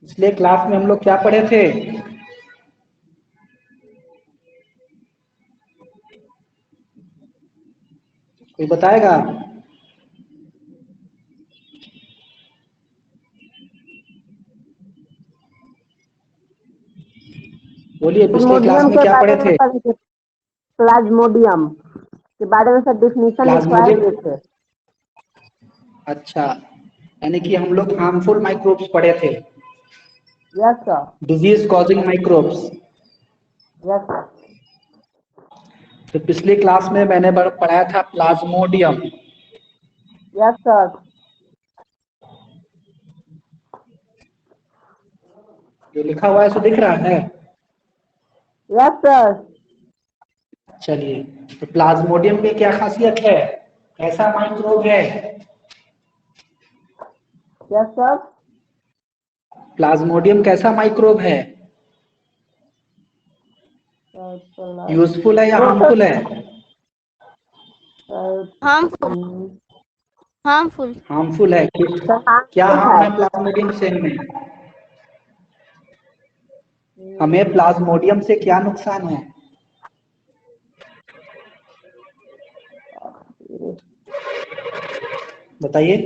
पिछले क्लास में हम लोग क्या पढ़े थे? कोई बताएगा? बोलिए, पिछले क्लास प्लाज्मोडियम में के क्या बारे पढ़े में थे? पढ़े थे। प्लाज्मोडियम के बारे में सर डिफिनीशन लिखवाए प्लाज्मोडियम। हुए थे। अच्छा, यानी कि हम लोग हार्मफुल माइक्रोब्स पढ़े थे। Yes sir. Disease causing microbes. Yes sir. तो पिछली क्लास में मैंने पढ़ाया था प्लाज्मोडियम। Yes sir. जो लिखा हुआ है सो दिख रहा है? Yes sir. चलिए, तो प्लाज्मोडियम की क्या खासियत है? कैसा माइक्रोब है? Yes sir. प्लाज्मोडियम कैसा माइक्रोब है? यूजफुल है या हार्मफुल है? हार्मफुल। हार्मफुल। हार्मफुल है। क्या हार्म है प्लाज्मोडियम से हमें? हमें प्लाज्मोडियम से क्या नुकसान है? बताइए।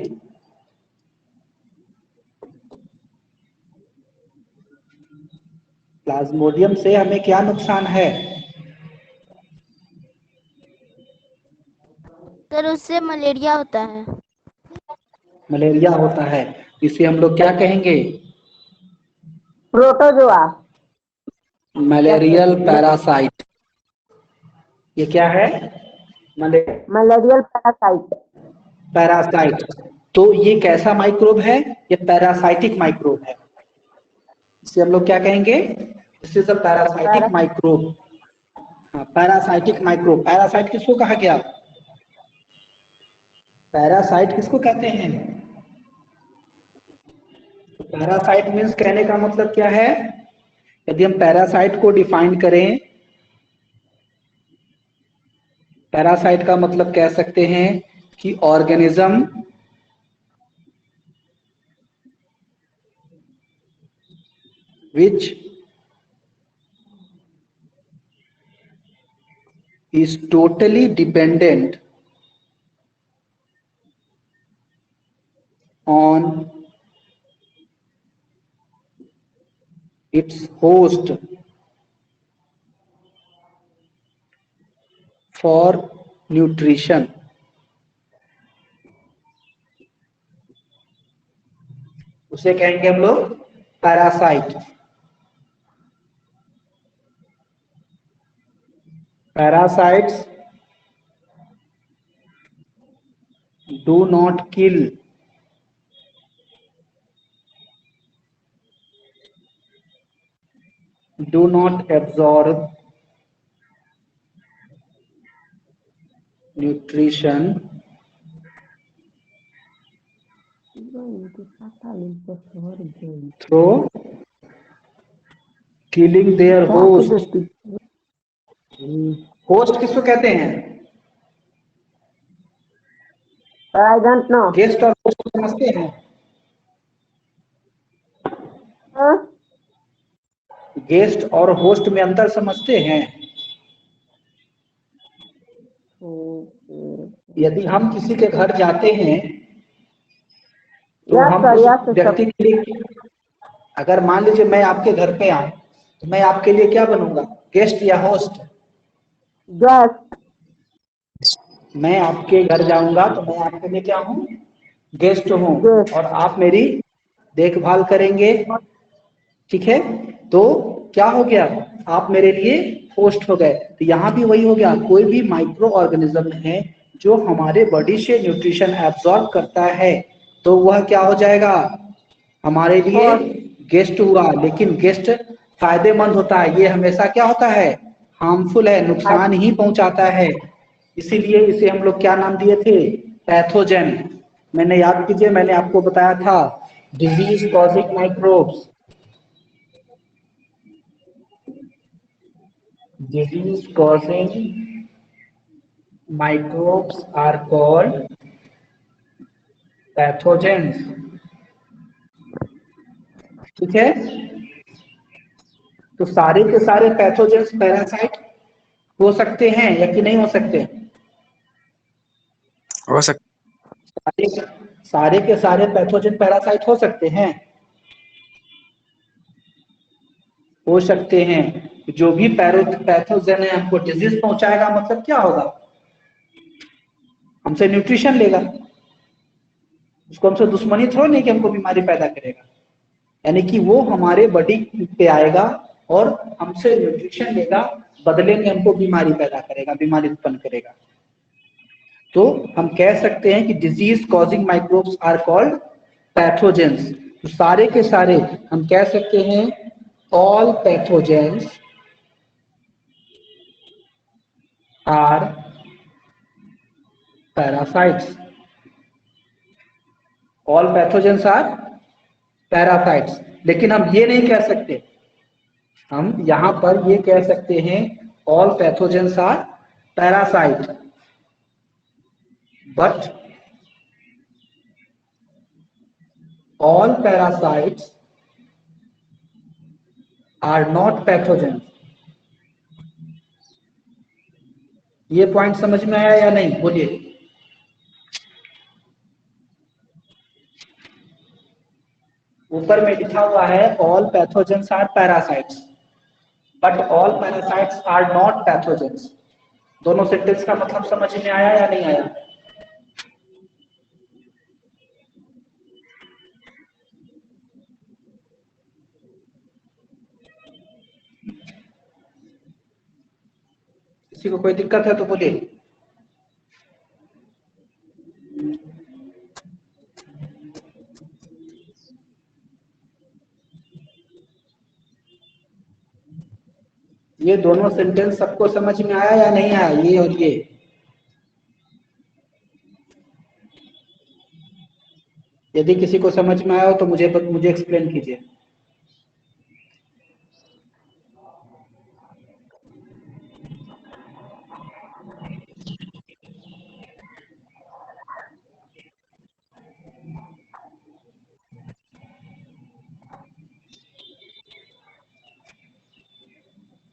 प्लाज्मोडियम से हमें क्या नुकसान है? सर उससे मलेरिया होता है। मलेरिया होता है। इसे हम लोग क्या कहेंगे? प्रोटोजोआ। Malarial parasite. ये क्या है? Malarial parasite. पैरासाइट। तो ये कैसा माइक्रोब है? ये पैरासाइटिक माइक्रोब है। इसे हम लोग क्या कहेंगे? This is a parasitic microbe. हाँ, पैरासाइटिक माइक्रोब। पैरासाइट किसको कहा गया? पैरासाइट किसको कहते हैं? पैरासाइट मीन्स कहने का मतलब क्या है? यदि हम पैरासाइट को डिफाइन करें, पैरासाइट का मतलब कह सकते हैं कि organism which is totally dependent on its host for nutrition. उसे कहेंगे हम लोग parasite. Parasites do not kill do not absorb nutrition through killing their host. Host किसको कहते हैं? I don't know. गेस्ट और होस्ट को समझते हैं? गेस्ट और होस्ट में अंतर समझते हैं? यदि हम किसी के घर जाते हैं तो यस हम सर। उस यस व्यक्ति के लिए, अगर मान लीजिए मैं आपके घर पे आऊं तो मैं आपके लिए क्या बनूंगा? गेस्ट या होस्ट? यस। मैं आपके घर जाऊंगा तो मैं आपके लिए क्या हूँ? गेस्ट हूँ। Yes. और आप मेरी देखभाल करेंगे। ठीक है, तो क्या हो गया? आप मेरे लिए होस्ट हो गए। तो यहाँ भी वही हो गया, कोई भी माइक्रो ऑर्गेनिज्म है जो हमारे बॉडी से न्यूट्रिशन एब्जॉर्ब करता है तो वह क्या हो जाएगा? हमारे लिए गेस्ट हुआ। लेकिन गेस्ट फायदेमंद होता है, ये हमेशा क्या होता है? हार्मफुल है, नुकसान ही पहुंचाता है। इसीलिए इसे हम लोग क्या नाम दिए थे? पैथोजेन। मैंने याद कीजिए, मैंने आपको बताया था disease causing microbes. Disease causing microbes are called pathogens. ठीक है, तो सारे के सारे पैथोजेंस पैरासाइट हो सकते हैं या कि नहीं हो सकते? हो सकता। सारे के सारे पैथोजन पैरासाइट हो सकते हैं, हो सकते हैं। जो भी पैथोजन है हमको डिजीज पहुंचाएगा, मतलब क्या होगा? हमसे न्यूट्रिशन लेगा, उसको हमसे दुश्मनी थोड़ा नहीं कि हमको बीमारी पैदा करेगा, यानी कि वो हमारे बॉडी पे आएगा और हमसे न्यूट्रिशन लेगा, बदले में हमको बीमारी पैदा करेगा, बीमारी उत्पन्न करेगा। तो हम कह सकते हैं कि disease causing microbes are called pathogens. तो सारे के सारे हम कह सकते हैं all pathogens are parasites. All pathogens are parasites. लेकिन हम ये नहीं कह सकते, हम यहां पर ये कह सकते हैं all pathogens are parasite, but all parasites are not pathogens। ये पॉइंट समझ में आया या नहीं? बोलिए। ऊपर में लिखा हुआ है all pathogens are parasites, but all parasites are not pathogens. दोनों सेंटेंस का मतलब समझ में आया या नहीं आया? किसी को कोई दिक्कत है तो बोलिए। ये दोनों सेंटेंस सबको समझ में आया या नहीं आया? ये और ये। यदि किसी को समझ में आया हो तो मुझे एक्सप्लेन कीजिए।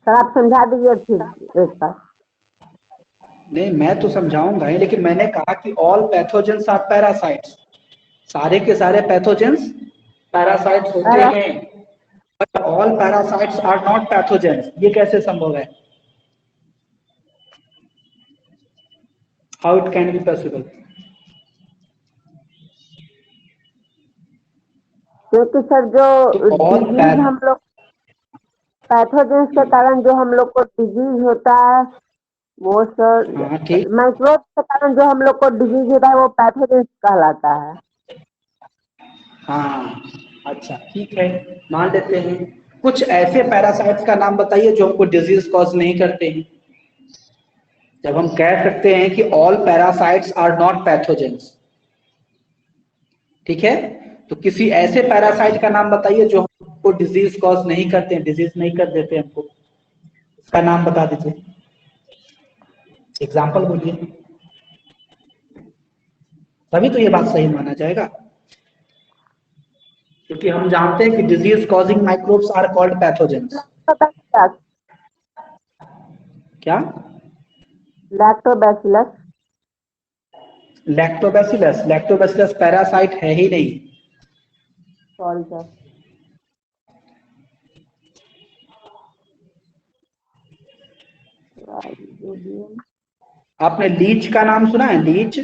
सर आप समझा दीजिए फिर एक बार। नहीं, मैं तो समझाऊंगा ही, लेकिन मैंने कहा कि ऑल पैथोजेंस आर पैरासाइट्स। सारे के सारे पैथोजेंस पैरासाइट्स होते हैं, but all parasites are not pathogens. ये कैसे संभव है? How it can be possible? क्योंकि सर जो डिजीज हम लोग पैथोजेंस के कारण जो हम लोग को डिजीज होता है वो सर माइक्रोब के कारण जो हम लोग को डिजीज होता है वो पैथोजेंस कहलाता है। हाँ, अच्छा ठीक है, मान लेते हैं। कुछ ऐसे पैरासाइट्स का नाम बताइए जो हमको डिजीज कॉज नहीं करते हैं। जब हम कह सकते हैं कि all parasites are not pathogens, ठीक है, तो किसी ऐसे पैरासाइट का नाम बताइए जो हमको डिजीज कॉज नहीं करते हैं, डिजीज नहीं कर देते हमको। उसका नाम बता दीजिए, एग्जाम्पल बोलिए, तभी तो ये बात सही माना जाएगा। क्योंकि हम जानते हैं कि disease causing microbes are called pathogens. क्या? लैक्टोबैसिलस। लैक्टोबैसिलस पैरासाइट है ही नहीं। Sorry sir. आपने लीच का नाम सुना है? Leech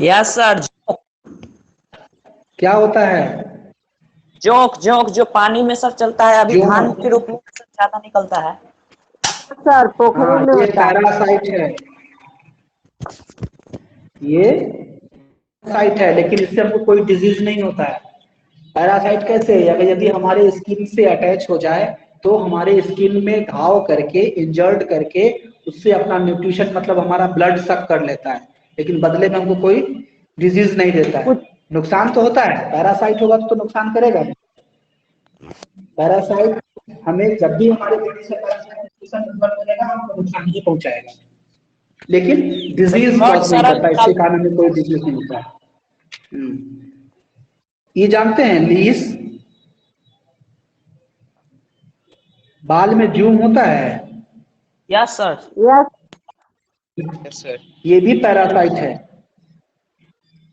yes sir. क्या होता है? जोंक जोंक जो पानी में सब चलता है, अभी जोंक। धान के रूप में सब ज्यादा निकलता है सर पोखरी में ये होता है। पैरासाइट है, ये पैरासाइट है, लेकिन इससे हमको कोई डिजीज नहीं होता है। पैरासाइट कैसे? यदि हमारे स्किन से अटैच हो जाए तो हमारे स्किन में घाव करके, इंजर्ड करके, उससे अपना न्यूट्रिशन मतलब हमारा ब्लड सक कर लेता है, लेकिन बदले में हमको कोई डिजीज नहीं देता है। नुकसान तो होता है, पैरासाइट होगा तो नुकसान करेगा। पैरासाइट हमें जब भी हमारे बॉडी से पैरासाइट उत्पन्न करेगा हमको नुकसान ही पहुंचाएगा, लेकिन डिजीज कॉज नहीं करता। इसके कारण हमें कोई डिजीज नहीं होता है। ये जानते हैं लीस, बाल में जूम होता है। Yes sir. Yes sir. ये भी पैरासाइट है,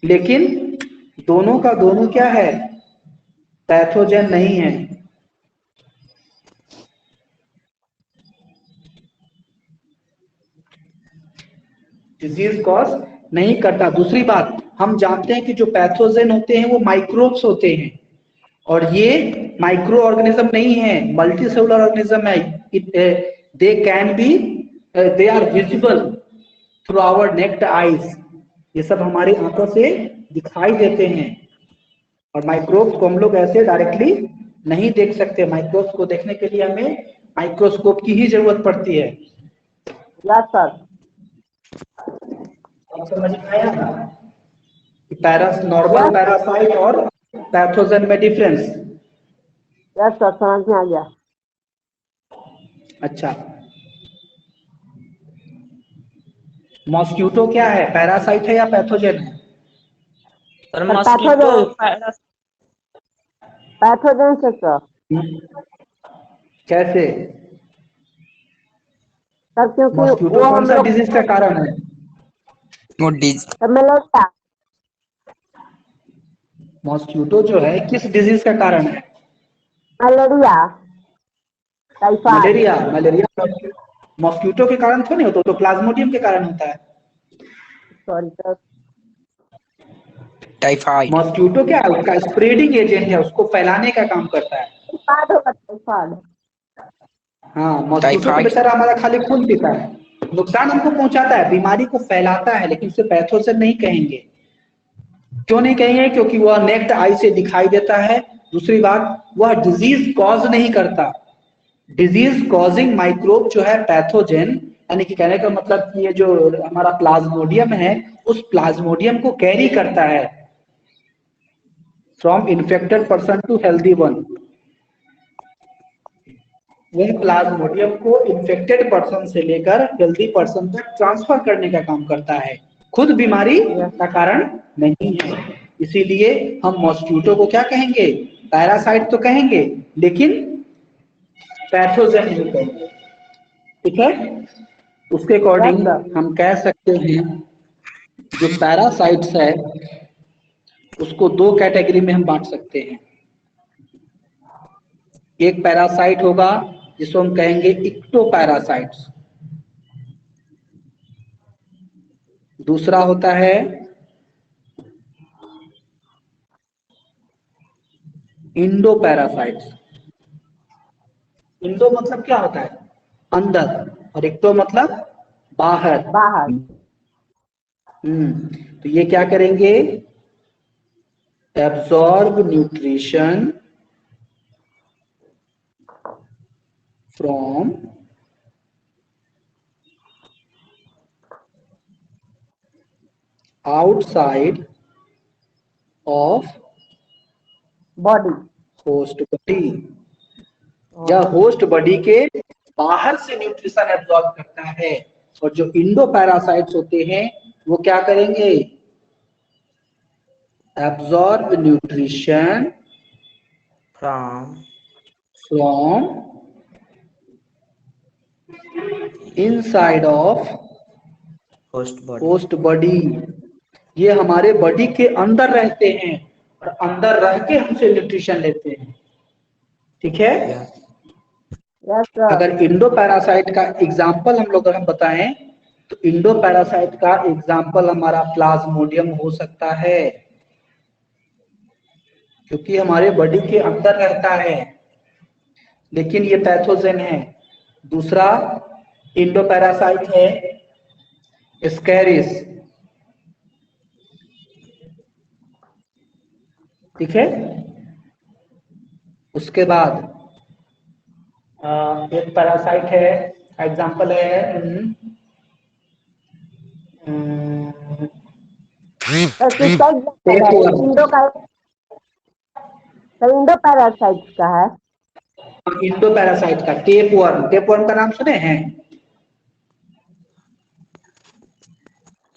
लेकिन दोनों का दोनों क्या है, पैथोजन नहीं है। डिजीज कॉज नहीं करता। दूसरी बात, हम जानते हैं कि जो पैथोजन होते हैं वो माइक्रोब्स होते हैं, और ये माइक्रो ऑर्गेनिज्म नहीं है, मल्टी सेलुलर ऑर्गेनिज्म है। They can be, they are visible through our naked eyes. ये सब हमारी आंखों से दिखाई देते हैं, और माइक्रोब्स को हम लोग ऐसे डायरेक्टली नहीं देख सकते। माइक्रोब्स को देखने के लिए हमें माइक्रोस्कोप की ही जरूरत पड़ती है। Yes sir. अब समझ में आया ना नॉर्मल पैरासाइट और पैथोजन में डिफरेंस? यस सर, समझ में आ गया। अच्छा, मॉस्क्यूटो क्या है, पैरासाइट है या पैथोजन है? सर सर मॉस्किटो पैथोजन से सर। कैसे? सर क्योंकि मॉस्क्यूटो वो कौन हम सा लोग डिजीज का कारण है? Sir malaria. मॉस्क्यूटो जो है किस डिजीज का कारण है? Malaria, typhoid. Malaria. Malaria mosquito के कारण तो नहीं होता, तो प्लाज्मोडियम के कारण होता है। Sorry sir. टाइफाइड। मॉस्क्यूटो क्या है, उसका स्प्रेडिंग एजेंट है, उसको फैलाने का काम करता है। टाइफाइड होगा, टाइफाइड। हाँ, मॉस्क्यूटो तो बेचारा हमारा खाली खून पीता है, नुकसान हमको पहुंचाता है, बीमारी को फैलाता है, लेकिन उसे पैथोजन नहीं कहेंगे। क्यों नहीं कहेंगे? क्योंकि वह नेक्ड आई से दिखाई देता है। दूसरी बात, वह डिजीज कॉज नहीं करता। डिजीज कॉजिंग माइक्रोब जो है पैथोजेन, यानी कि कहने का मतलब कि ये जो हमारा प्लाज्मोडियम है, उस प्लाज्मोडियम को कैरी करता है from infected person to healthy one. वह प्लाज्मोडियम को इन्फेक्टेड पर्सन से लेकर हेल्दी पर्सन तक ट्रांसफर करने का काम करता है, खुद बीमारी का कारण नहीं है। इसीलिए हम मॉस्क्यूटो को क्या कहेंगे, पैरासाइट तो कहेंगे, लेकिन पैथोजन नहीं कहेंगे। ठीक है? उसके अकॉर्डिंग हम कह सकते हैं जो पैरासाइट्स है उसको दो कैटेगरी में हम बांट सकते हैं। एक पैरासाइट होगा जिसको हम कहेंगे इक्टोपैरासाइट्स, दूसरा होता है इंडोपैरासाइट्स। इंडो मतलब क्या होता है, अंदर, और इक्टो मतलब बाहर। बाहर। तो ये क्या करेंगे, absorb nutrition from outside of body. Host body, या होस्ट बॉडी के बाहर से न्यूट्रिशन एब्सॉर्ब करता है। और जो इंडो पैरासाइट्स होते हैं वो क्या करेंगे, absorb nutrition from inside of host body. ये हमारे बॉडी के अंदर रहते हैं और अंदर रह के हमसे न्यूट्रिशन लेते हैं। ठीक है? Yes sir. अगर इंडो पैरासाइट का एग्जाम्पल हम लोग अगर बताएं तो इंडो पैरासाइट का एग्जाम्पल हमारा प्लाज्मोडियम हो सकता है, क्योंकि हमारे बॉडी के अंदर रहता है, लेकिन ये पैथोजन है। दूसरा इंडो पैरासाइट है स्कैरिस। ठीक है? उसके बाद एक पैरासाइट है, एग्जाम्पल है इंडो का, इंडो पैरासाइट का है। इंडो पैरासाइट का टेप वर्म का नाम सुने हैं?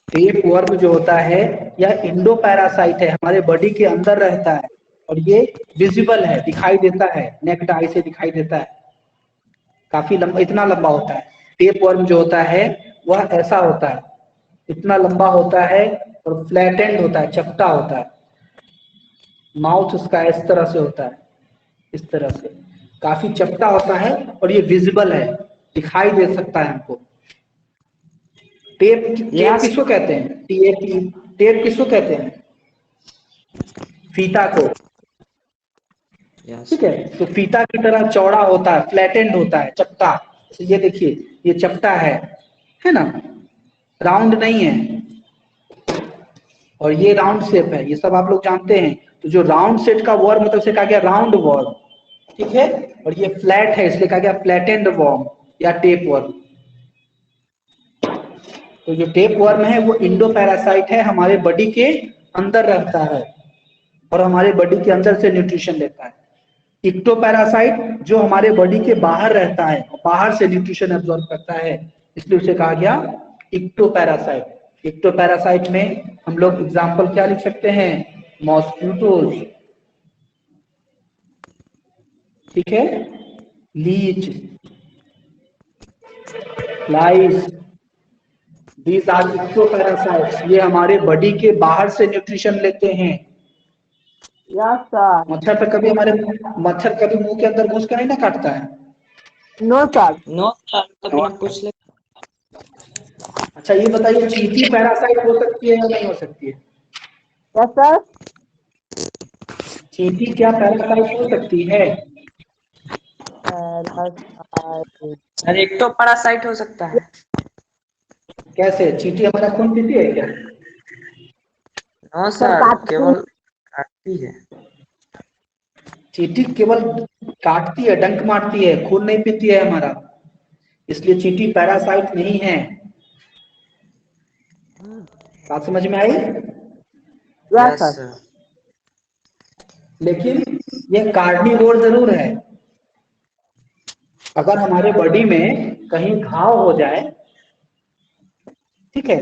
टेप वर्म जो होता है यह इंडो पैरासाइट है, हमारे बॉडी के अंदर रहता है और ये विजिबल है, दिखाई देता है, नेक्ड आई से दिखाई देता है, काफी लंबा, इतना लंबा होता है। टेप वर्म जो होता है वह ऐसा होता है, इतना लंबा होता है और फ्लैटेंड होता है, चपटा होता है। माउथ उसका इस तरह से होता है, इस तरह से काफी चपटा होता है और ये विजिबल है, दिखाई दे सकता है हमको। टेप टेप किसको कहते हैं? टेप किसको कहते हैं? फीता को। ठीक है, तो फीता की तरह चौड़ा होता है, फ्लैटेंड होता है, चपटा। तो ये देखिए, ये चपटा है ना, राउंड नहीं है, और ये राउंड शेप है, ये सब आप लोग जानते हैं। तो जो राउंड शेप का वर्म मतलब से कहा गया राउंड वर्म, ठीक है, और ये फ्लैट है इसलिए कहा गया फ्लैटेंड वर्म या टेप वर्म। तो जो टेप वर्म है वो इंडो पैरासाइट है, हमारे बॉडी के अंदर रहता है और हमारे बॉडी के अंदर से न्यूट्रिशन लेता है। इक्टो पैरासाइट जो हमारे बॉडी के बाहर रहता है, बाहर से न्यूट्रिशन एब्जॉर्ब करता है, इसलिए उसे कहा गया इक्टो पैरासाइट। इक्टो पैरासाइट में हम लोग एग्जाम्पल क्या लिख सकते हैं? मॉस्किटोज, ठीक है, leech, flies, these are ectoparasites. ये हमारे बॉडी के बाहर से न्यूट्रिशन लेते हैं। Yes sir. मच्छर कभी मुंह के अंदर घुस कर नहीं ना काटता है? No sir. नो सर, कभी ना पूछ ले। अच्छा ये बताइए, चींटी पैरासाइट हो सकती है या नहीं हो सकती है? Yes sir. चींटी क्या पैरासाइट हो सकती है? सर एक्टो पैरासाइट हो सकता है। कैसे? चींटी हमारा खून पीती है क्या? नो सर, केवल काटती है। चींटी केवल काटती है, डंक मारती है, खून नहीं पीती है हमारा, इसलिए चींटी पैरासाइट नहीं है। बात समझ में आई? Yes sir. लेकिन ये कार्निवोर जरूर है। अगर हमारे बॉडी में कहीं घाव हो जाए, ठीक है,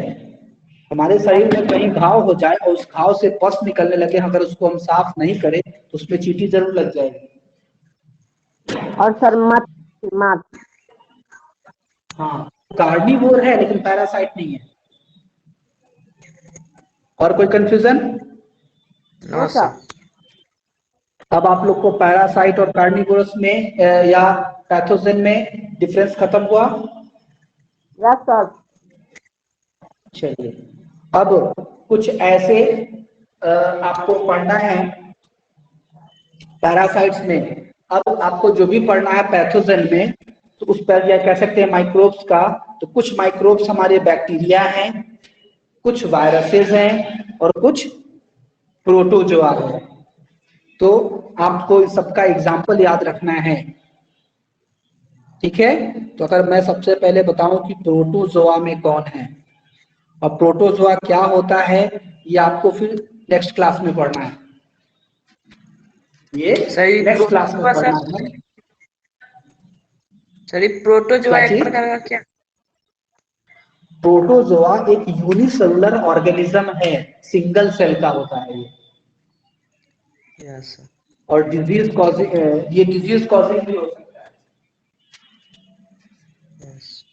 हमारे शरीर में कहीं घाव हो जाए और उस घाव से पस निकलने लगे, अगर उसको हम साफ नहीं करें तो उसमें चींटी जरूर लग जाएगी। और सर मत हाँ, कार्निवोर है लेकिन पैरासाइट नहीं है। और कोई कंफ्यूजन? No sir. अब आप लोग को पैरासाइट और कार्निवोरस में या पैथोजन में डिफरेंस खत्म हुआ? Yes sir. चलिए, अब कुछ ऐसे आपको पढ़ना है पैरासाइट्स में। अब आपको जो भी पढ़ना है पैथोजन में, तो उस पर या कह सकते हैं माइक्रोब्स का, तो कुछ माइक्रोब्स हमारे बैक्टीरिया हैं, कुछ वायरसेस हैं और कुछ प्रोटोजोआ है। तो आपको इस सबका एग्जाम्पल याद रखना है, ठीक है। तो अगर मैं सबसे पहले बताऊं कि प्रोटोजोआ में कौन है और प्रोटोजोआ क्या होता है, ये आपको फिर नेक्स्ट क्लास में पढ़ना है। ये सही नेक्स्ट क्लास में पढ़ना है। सर प्रोटोजोआ एक प्रकार का क्या? प्रोटोजोआ एक यूनिसेलुलर ऑर्गेनिज्म है, सिंगल सेल का होता है ये। Yes sir. और डिजीज कॉजिंग, ये डिजीज कॉजिंग भी हो सकता है। यस।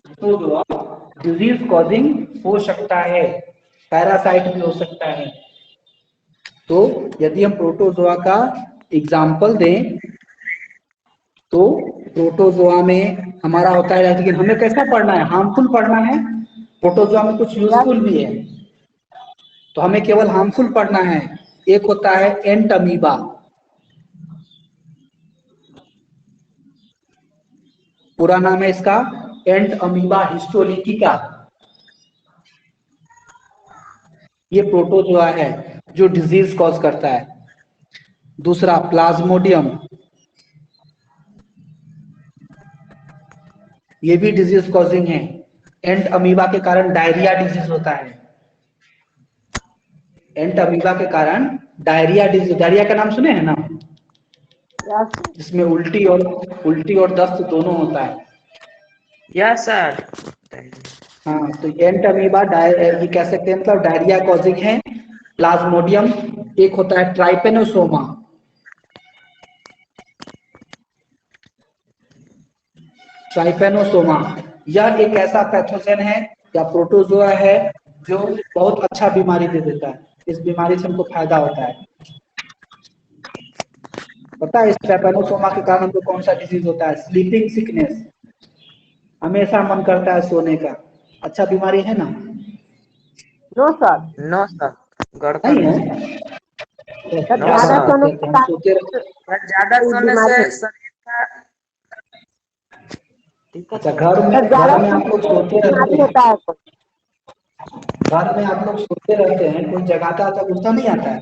प्रोटोजोआ डिजीज कॉजिंग हो सकता है, पैरासाइट भी हो सकता है। तो यदि हम प्रोटोजोआ का एग्जाम्पल दें तो प्रोटोजोआ में हमारा होता है, लेकिन हमें कैसा पढ़ना है? हार्मफुल पढ़ना है। प्रोटोजोआ में कुछ यूजफुल भी है, तो हमें केवल हार्मफुल पढ़ना है। एक होता है एंट अमीबा, पूरा नाम है इसका एंट अमीबा हिस्टोलिटिका। ये प्रोटोजोआ है जो डिजीज कॉज करता है। दूसरा प्लाज्मोडियम, ये भी डिजीज कॉजिंग है। एंट अमीबा के कारण डायरिया डिजीज होता है। एंट अमीबा के कारण डायरिया डिजीज, डायरिया का नाम सुने हैं ना, जिसमें उल्टी और दस्त दोनों होता है। Yes sir. हाँ, तो एंट अमीबा ये कह सकते हैं मतलब डायरिया कॉजिंग है। प्लाज्मोडियम, एक होता है ट्राइपेनोसोमा। ट्राइपेनोसोमा यह एक ऐसा पैथोजन है या प्रोटोजोआ है जो बहुत अच्छा बीमारी दे देता है। इस बीमारी से हमको फायदा होता है। पता है इस ट्राइपेनोसोमा के कारण हमको कौन सा डिजीज होता है? स्लीपिंग सिकनेस, हमेशा मन करता है सोने का। अच्छा बीमारी है ना? No sir. नो सर, गड़कर नहीं है। है? सर नो ज्यादा सर, सोने तो के हम सोते रहते। कारण ज्यादा कोई सोने बीमारी से होती शरीर का दिक्कत अच्छा, हो घर जाता में है। सर ज्यादा आप लोग सोने से सोते रहते बीमारी हैं, होता है कोई। घर में आप लोग सोते रहते हैं, कोई जगाता आता गुस्सा नहीं आता है?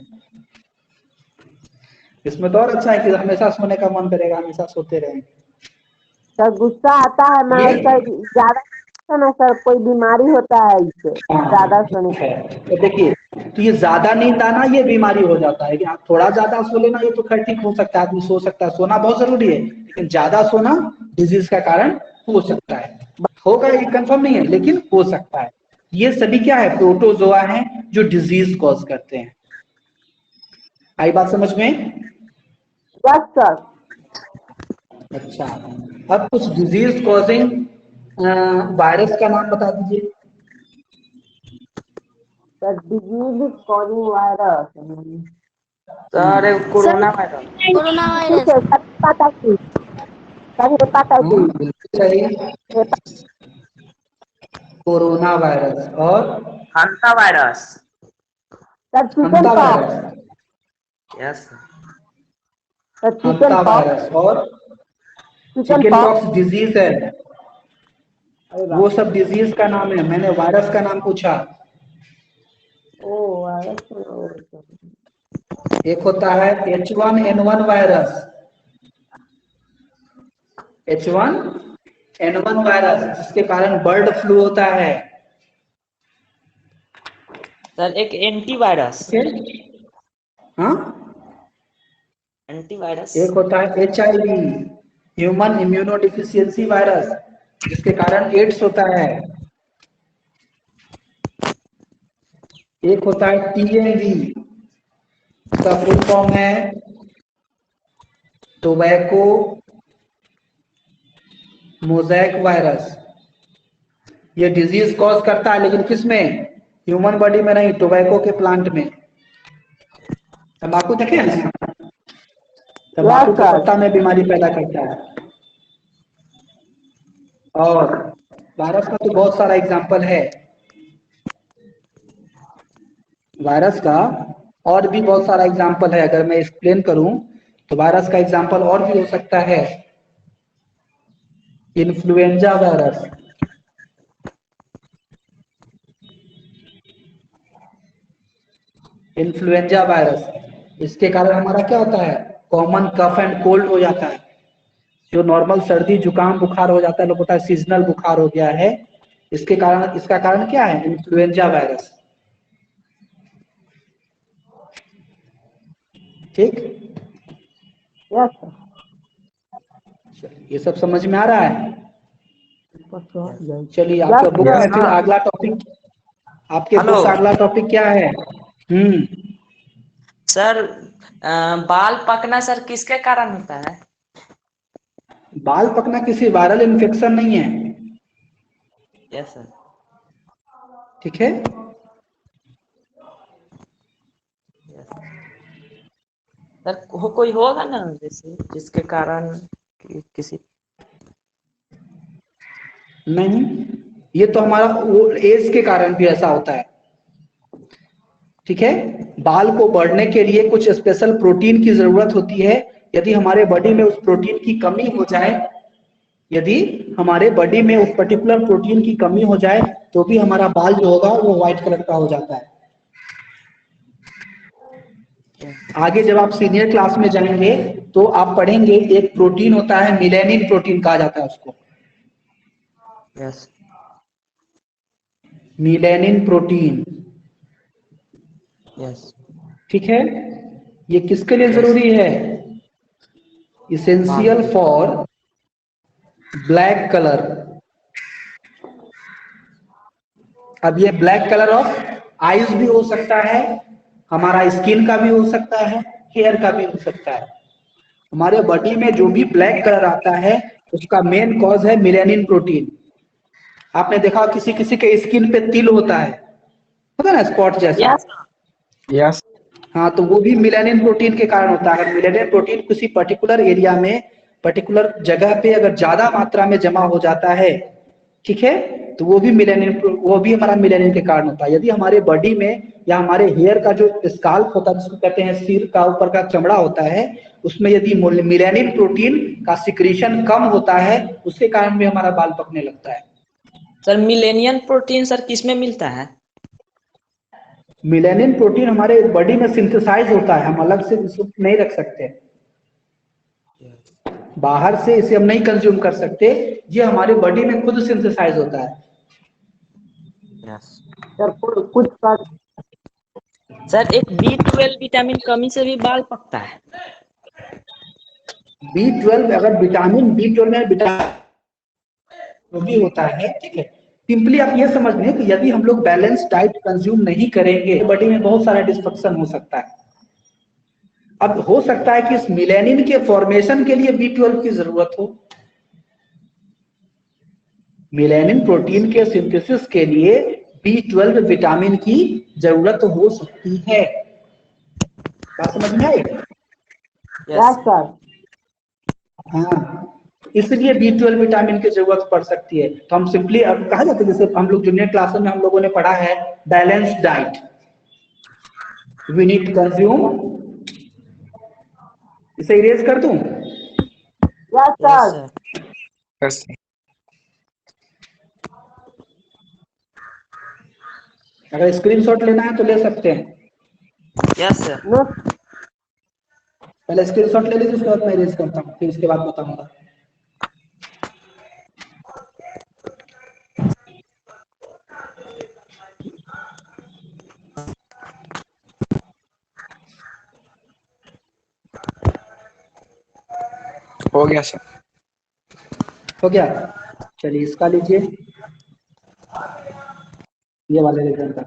इसमें तो और अच्छा है कि हमेशा सोने का मन करेगा, हमेशा सोते रहेंगे। सर गुस्सा आता है ये मगर सर ज्यादा सोने से सर कोई बीमारी होता है इससे, ज्यादा सोने है। से। तो देखिए, तो ये ज्यादा नींद आना ये बीमारी हो जाता है कि आप थोड़ा ज्यादा सो लेना, ये तो खैर ठीक हो सकता है, आदमी सो सकता है, सोना बहुत जरूरी है, लेकिन ज्यादा सोना डिजीज का कारण हो सकता है। होगा ये कंफर्म नहीं है, लेकिन हो सकता है। ये सभी क्या है? प्रोटोजोआ है जो डिजीज कॉज करते हैं। आई बात समझ में? Yes sir. अच्छा, अब कुछ डिजीज कॉजिंग वायरस का नाम बता दीजिए। Sir disease causing virus. Sir sir corona virus. Corona ठीक वायरस। है सर, हेपाटाइटिस। सर हाँ हेपाटाइटिस। बिल्कुल सही, कोरोना वायरस। और hanta virus. Sir chicken hanta pox. Virus, yes. Sir chicken hanta pox. Virus और chicken chicken pox. Pox disease है। अरे वो बाप रे। सब डिजीज का नाम है, मैंने वायरस का नाम पूछा। ओ वायरस। एक होता है H1N1 वायरस, H1N1 वायरस जिसके कारण बर्ड फ्लू होता है। सर एक एंटीवायरस। ठीक है? हाँ, एंटीवायरस। एक होता है HIV, human immuno deficiency virus, जिसके कारण एड्स होता है। एक होता है TMV, इसका फुल फॉर्म है टोबैको मोजैक वायरस। ये डिजीज कॉज करता है, लेकिन किसमें? ह्यूमन बॉडी में नहीं, टोबैको के प्लांट में। तंबाकू देखे हैं ना, यस तंबाकू के सर। पत्ता में बीमारी पैदा करता है। और वायरस का तो बहुत सारा एग्जाम्पल है, वायरस का और भी बहुत सारा एग्जाम्पल है। अगर मैं एक्सप्लेन करूं तो वायरस का एग्जाम्पल और भी हो सकता है। इन्फ्लुएंजा वायरस, इन्फ्लुएंजा वायरस, इसके कारण हमारा क्या होता है? कॉमन कफ एंड कोल्ड हो जाता है। जो नॉर्मल सर्दी जुकाम बुखार हो जाता है, लोग होता है सीजनल बुखार हो गया है, इसके कारण, इसका कारण क्या है? Influenza virus. ठीक, यस सर। ये सब समझ में आ रहा है? चलिए, आपका यस बुक सर। में फिर हाँ। अगला टॉपिक, आपके हेलो बुक का अगला टॉपिक क्या है? सर, बाल पकना सर किसके कारण होता है? बाल पकना किसी वायरल इन्फेक्शन नहीं है। Yes sir. ठीक है, सर कोई होगा ना जैसे जिसके कारण किसी। नहीं, ये तो हमारा एज के कारण भी ऐसा होता है। ठीक है, बाल को बढ़ने के लिए कुछ स्पेशल प्रोटीन की जरूरत होती है। यदि हमारे बॉडी में उस प्रोटीन की कमी हो जाए, यदि हमारे बॉडी में उस पर्टिकुलर प्रोटीन की कमी हो जाए, तो भी हमारा बाल जो होगा वो व्हाइट कलर का हो जाता है। आगे जब आप सीनियर क्लास में जाएंगे तो आप पढ़ेंगे, एक प्रोटीन होता है मिलेनिन प्रोटीन कहा जाता है उसको, यस। Melanin protein. यस। ठीक है, ये किसके लिए जरूरी है? Essential for black colour. अब ये ब्लैक कलर ऑफ आईज भी हो सकता है, हमारा स्किन का भी हो सकता है, हेयर का भी हो सकता है। हमारे बॉडी में जो भी ब्लैक कलर आता है उसका मेन कॉज है मेलानिन प्रोटीन। आपने देखा किसी किसी के स्किन पे तिल होता है, पता ना, स्पॉट जैसा। यस यस हाँ, तो वो भी मेलानिन प्रोटीन के कारण होता है। अगर मेलानिन प्रोटीन किसी पर्टिकुलर एरिया में, पर्टिकुलर जगह पे अगर ज्यादा मात्रा में जमा हो जाता है, ठीक है, तो वो भी हमारा मेलानिन के कारण होता है। यदि हमारे बॉडी में या हमारे हेयर का जो स्काल्प होता है, जिसको कहते हैं सिर का ऊपर का चमड़ा होता है, उसमें यदि मेलानिन प्रोटीन का सिक्रीशन कम होता है, उसके कारण भी हमारा बाल पकने लगता है। सर, मिलेनियन प्रोटीन सर किसमें मिलता है? मेलानिन प्रोटीन हमारे बॉडी में सिंथेसाइज होता है, हम अलग से इसको नहीं रख सकते, बाहर से इसे हम नहीं कंज्यूम कर सकते, ये हमारे बॉडी में खुद सिंथेसाइज होता है। यस सर कुछ बात। सर, एक B12 विटामिन कमी से भी बाल पकता है। B12, अगर विटामिन B12 में विटामिन जो भी होता है, ठीक है, सिंपली आप ये समझ लें कि यदि हम लोग बैलेंस डाइट कंज्यूम नहीं करेंगे, बॉडी में बहुत सारा डिस्फंक्शन हो सकता है। अब हो सकता है कि इस मेलानिन के फॉर्मेशन के लिए B12 की जरूरत हो, मेलानिन प्रोटीन के सिंथेसिस के लिए B12 विटामिन की जरूरत हो सकती है। बात समझ में आई? Yes sir. हाँ, इसलिए B12 विटामिन की जरूरत पड़ सकती है। तो हम सिंपली, अब कहा जाता है, जैसे हम लोग जूनियर क्लास में हम लोगों ने पढ़ा है balance diet, we need consume, इसे इरेज कर दूं? Yes yes sir. Sir. Yes अगर स्क्रीनशॉट लेना है तो ले सकते हैं, यस सर। नो पहले स्क्रीनशॉट ले लीजिए, उसके बाद मैं इरेज करता हूँ, फिर इसके बाद बताऊंगा। हो गया सर। हो गया? चलिए इसका लीजिए, ये वाले रिजल्ट का।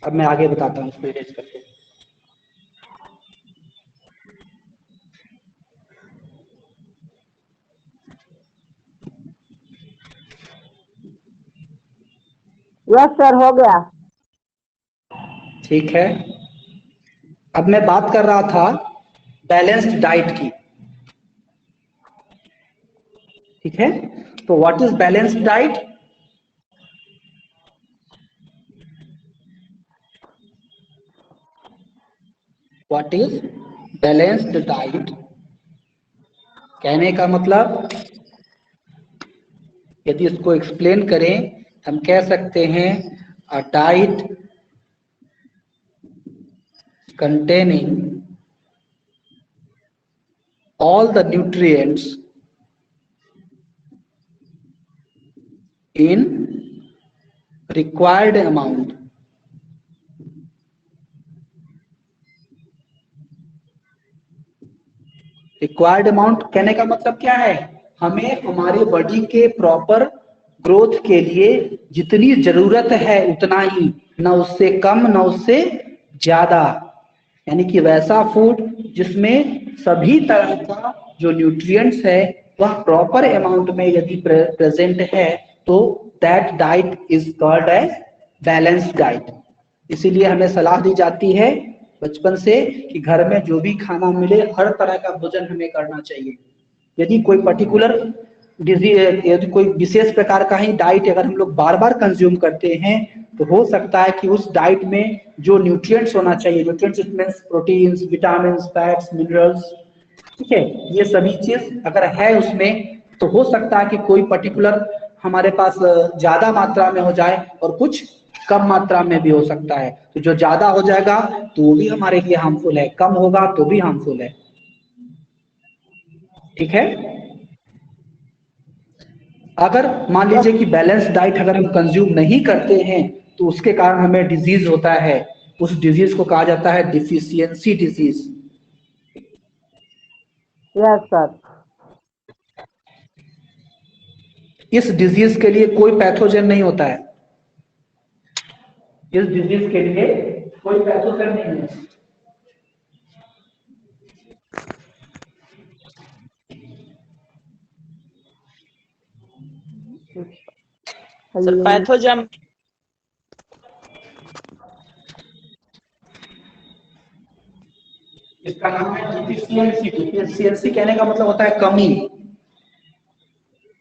अब मैं आगे बताता हूँ इसको इरेज करके। यस सर, हो गया। ठीक है, अब मैं बात कर रहा था बैलेंस्ड डाइट की, ठीक है। तो what is balanced diet? What is balanced diet? कहने का मतलब, यदि इसको एक्सप्लेन करें, हम कह सकते हैं a diet containing all the nutrients in required amount, required amount कहने का मतलब क्या है? हमें हमारी बॉडी के प्रॉपर ग्रोथ के लिए जितनी जरूरत है उतना ही, ना उससे कम ना उससे ज्यादा। यानी कि वैसा फूड जिसमें सभी तरह का जो न्यूट्रिएंट्स है वह प्रॉपर अमाउंट में यदि प्रेजेंट है, तो that diet is called as balanced diet. इसीलिए हमें सलाह दी जाती है बचपन से कि घर में जो भी खाना मिले, हर तरह का भोजन हमें करना चाहिए। यदि कोई पर्टिकुलर डिजीज, यदि कोई विशेष प्रकार का ही डाइट अगर हम लोग बार बार कंज्यूम करते हैं, तो हो सकता है कि उस डाइट में जो न्यूट्रिएंट्स होना चाहिए, nutrients means proteins, vitamins, fats, minerals, ठीक है, ये सभी चीज अगर है उसमें, तो हो सकता है कि कोई पर्टिकुलर हमारे पास ज्यादा मात्रा में हो जाए और कुछ कम मात्रा में भी हो सकता है। तो जो ज्यादा हो जाएगा तो वो भी हमारे लिए हार्मफुल है, कम होगा तो भी हार्मफुल है, ठीक है। अगर मान लीजिए कि बैलेंस डाइट अगर हम कंज्यूम नहीं करते हैं तो उसके कारण हमें डिजीज होता है, उस डिजीज को कहा जाता है डिफिशियंसी डिजीज। Yes sir. इस डिजीज के लिए कोई पैथोजन नहीं होता है, इस डिजीज के लिए कोई पैथोजन नहीं है। सर पैथोजन इसका नाम है डिफिशियंसी। डिफिशियंसी कहने का मतलब होता है कमी।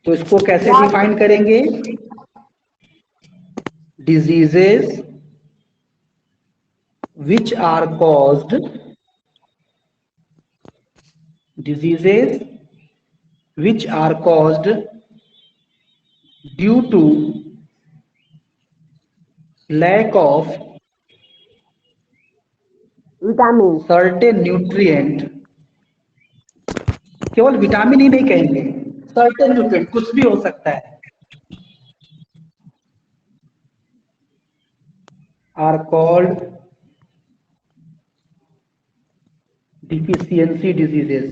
तो इसको कैसे डिफाइन करेंगे? Diseases which are caused diseases which are caused due to lack of vitamin certain nutrient। केवल विटामिन ही नहीं कहेंगे, certain nutrient कुछ भी हो सकता है, are called deficiency diseases।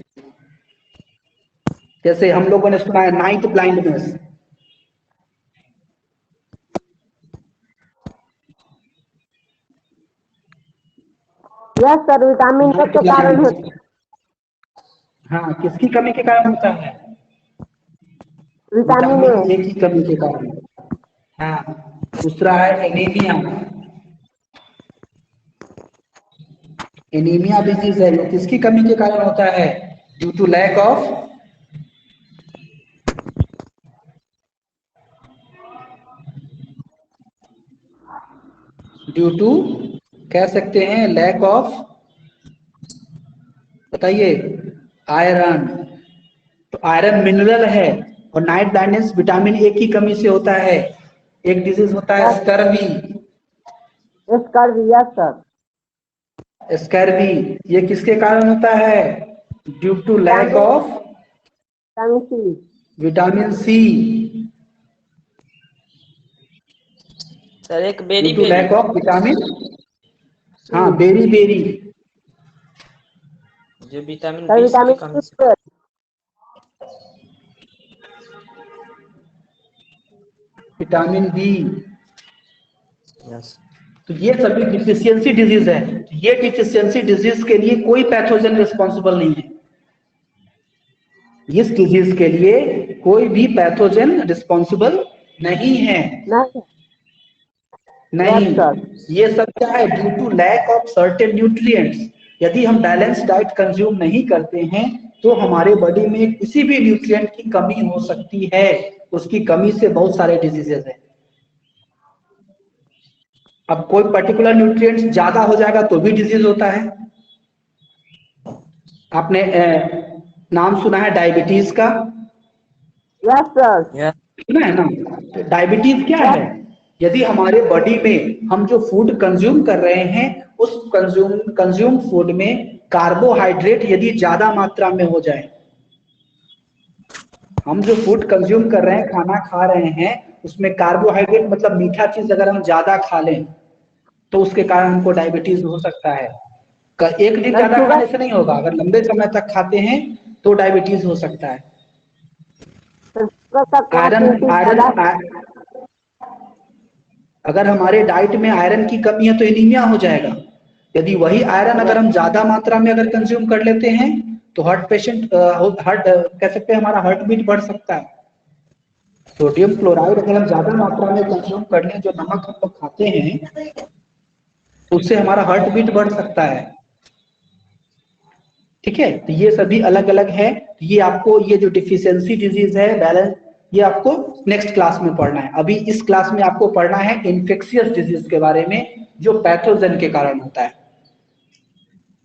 जैसे हम लोगों ने सुना है night blindness, yes sir, vitamin A के कारण होता है। हाँ, किसकी कमी के कारण होता है? Vitamin vitamin A. ए की कमी के कारण। हाँ, दूसरा है एनीमिया। एनीमिया डिजीज है, ये किसकी कमी के कारण होता है? Due to lack of due to कह सकते हैं लैक ऑफ, बताइए, आयरन। तो आयरन मिनरल है, और नाइट ब्लाइंडनेस विटामिन ए की कमी से होता है। एक डिजीज होता है scurvy. Scurvy, yes sir. Scurvy ये किसके कारण होता है? Due to lack of vitamin C. Vitamin C. Sir एक due berry to berry lack of vitamin, हाँ बेरी बेरी। जो विटामिन सर बी की विटामिन कमी से। सी। Vitamin B. यस। तो ये सभी डिफिशियंसी डिजीज है। ये डिफिशियंसी डिजीज के लिए कोई पैथोजन रिस्पॉन्सिबल नहीं है, इस डिजीज के लिए कोई भी पैथोजन रिस्पॉन्सिबल नहीं है। नहीं। नहीं, यस सर। ये सब क्या है? Due to lack of certain nutrients. यदि हम बैलेंस डाइट कंज्यूम नहीं करते हैं तो हमारे बॉडी में किसी भी न्यूट्रिएंट की कमी हो सकती है। उसकी कमी से बहुत सारे डिजीजेस हैं। अब कोई पर्टिकुलर न्यूट्रिएंट्स ज्यादा हो जाएगा तो भी डिजीज होता है। आपने नाम सुना है डायबिटीज का? Yes sir. यस। सुना है ना? तो डायबिटीज क्या यस। है? यदि हमारे बॉडी में हम जो फूड कंज्यूम कर रहे हैं उस कंज्यूम फूड में कार्बोहाइड्रेट यदि ज्यादा मात्रा में हो जाए, हम जो फूड कंज्यूम कर रहे हैं, खाना खा रहे हैं, उसमें कार्बोहाइड्रेट मतलब मीठा चीज अगर हम ज्यादा खा लें तो उसके कारण हमको डायबिटीज हो सकता है। एक दिन सर ज्यादा शुगर। खाने से नहीं होगा, अगर लंबे समय तक खाते हैं तो डायबिटीज हो सकता है। सर शुगर का आयरन क्वांटिटी ज्यादा। आयरन अगर हमारे डाइट में आयरन की कमी है तो एनीमिया हो जाएगा। यदि वही आयरन अगर हम ज्यादा मात्रा में अगर कंज्यूम कर लेते हैं तो हार्ट कह सकते हैं हमारा हार्ट बीट बढ़ सकता है। सोडियम क्लोराइड अगर हम ज्यादा मात्रा में कंज्यूम कर लें, जो नमक हम लोग खाते हैं, उससे हमारा हार्ट बीट बढ़ सकता है। ठीक है, तो ये सभी अलग अलग है। ये आपको ये जो डिफिशियंसी डिजीज है बैलेंस, ये आपको नेक्स्ट क्लास में पढ़ना है। अभी इस क्लास में आपको पढ़ना है इन्फेक्शियस डिजीज के बारे में, जो पैथोजन के कारण होता है।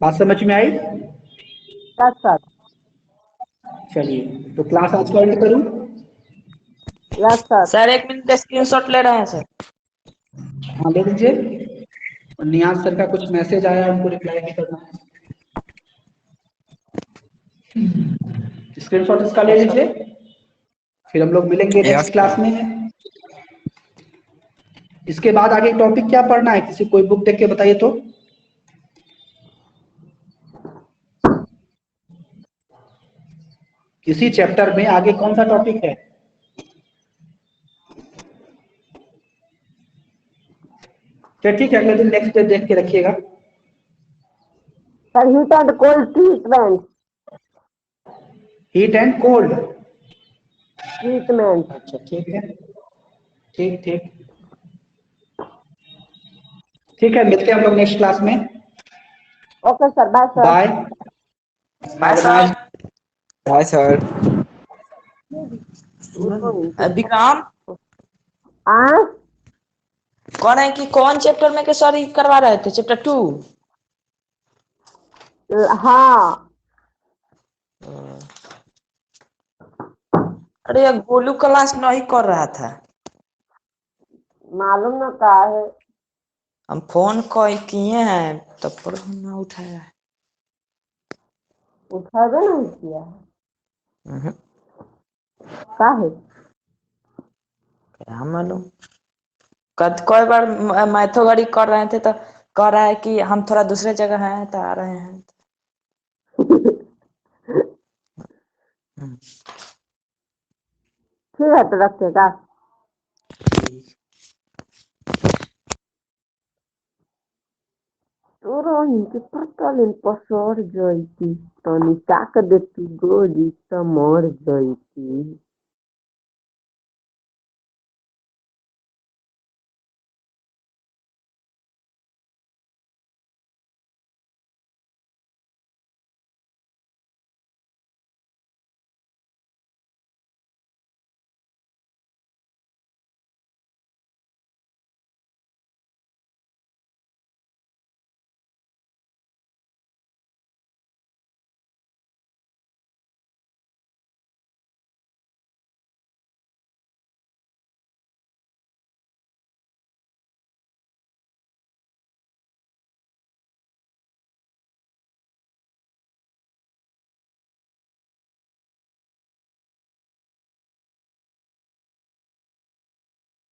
बात समझ में आई? Yes sir. चलिए, तो क्लास आज का एंड करूं? Yes sir. सर एक मिनट स्क्रीनशॉट ले रहे हैं सर। हाँ ले लीजिए। और नियाज सर का कुछ मैसेज आया, उनको रिप्लाई भी करना है। स्क्रीनशॉट इसका ले लीजिए। फिर हम लोग मिलेंगे नेक्स्ट यस क्लास में। इसके बाद आगे टॉपिक क्या पढ़ना है, किसी कोई बुक देख के बताइए तो। किसी चैप्टर में आगे कौन सा टॉपिक है? चलिए ठीक है, अगले दिन नेक्स्ट डे देख के रखिएगा। Sir heat and cold treatment. Heat and cold treatment. अच्छा ठीक है, ठीक ठीक ठीक है, मिलते हैं हम लोग नेक्स्ट क्लास में। Okay sir, bye sir. Bye. Bye sir. Bye sir. Vikram हाँ कौन है कि कौन चैप्टर में के सर ये करवा रहे थे, चैप्टर 2? हाँ। अरे ये गोलू क्लास नहीं कर रहा था। मालूम न का है। हम फोन किए हैं तब पर हम ना उठाया। उठावे नहीं किया है। हम्म, का है? क्या मालूम। कद कई बार मैथो गाड़ी कर रहे थे तो कह रहा है कि हम थोड़ा दूसरे जगह हैं तो आ रहे हैं। हम्म, ठीक है तो रखेगा। ठीक। तोरो इनके पता नहीं पसर जाती तनी ताक देती गोरी त मर जाती।